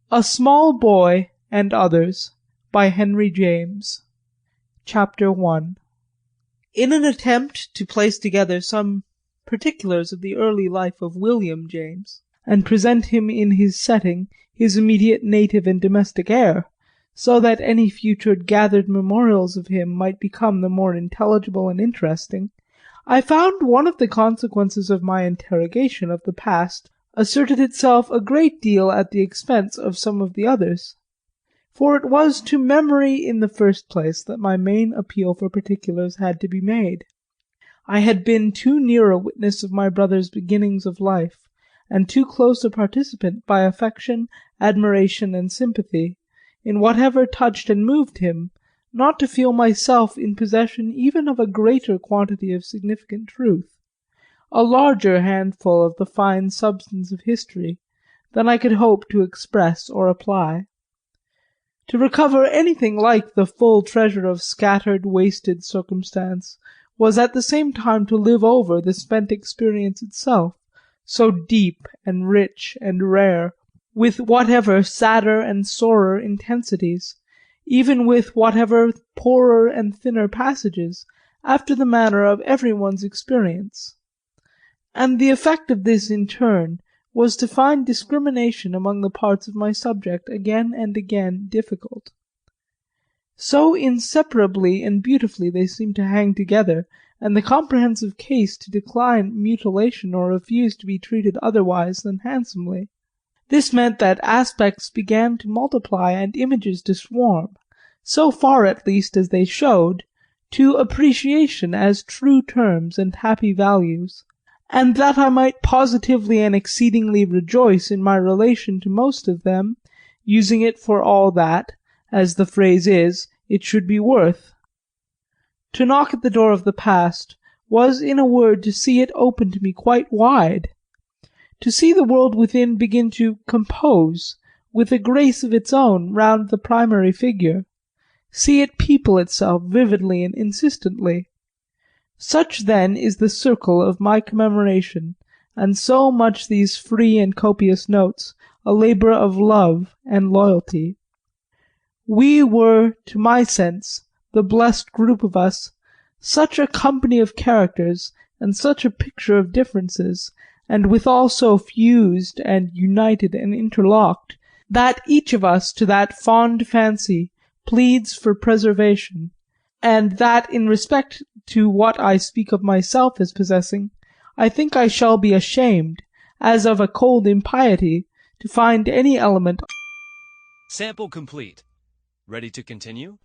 A Small Boy and Others by Henry James. Chapter 1. In an attempt to place together some particulars of the early life of William James, and present him in his setting, his immediate native and domestic air, so that any future gathered memorials of him might become the more intelligible and interesting, I found one of the consequences of my interrogation of the past asserted itself a great deal at the expense of some of the others. For it was to memory in the first place that my main appeal for particulars had to be made. I had been too near a witness of my brother's beginnings of life, and too close a participant by affection, admiration, and sympathy, in whatever touched and moved him, not to feel myself in possession even of a greater quantity of significant truth, a larger handful of the fine substance of history, than I could hope to express or apply. To recover anything like the full treasure of scattered, wasted circumstance was at the same time to live over the spent experience itself, so deep and rich and rare, with whatever sadder and sorer intensities, even with whatever poorer and thinner passages, after the manner of every one's experience. And the effect of this in turn was to find discrimination among the parts of my subject again and again difficult. So inseparably and beautifully they seemed to hang together, and the comprehensive case to decline mutilation or refuse to be treated otherwise than handsomely. This meant that aspects began to multiply and images to swarm, so far at least as they showed, to appreciation as true terms and happy values, and that I might positively and exceedingly rejoice in my relation to most of them, using it for all that, as the phrase is, it should be worth. To knock at the door of the past was in a word to see it open to me quite wide, to see the world within begin to compose, with a grace of its own, round the primary figure, see it people itself vividly and insistently. Such then is the circle of my commemoration, and so much these free and copious notes a labour of love and loyalty. We were, to my sense, the blessed group of us, such a company of characters and such a picture of differences, and withal so fused and united and interlocked, that each of us to that fond fancy pleads for preservation, and that in respect to what I speak of myself as possessing, I think I shall be ashamed, as of a cold impiety, to find any element. Sample complete. Ready to continue?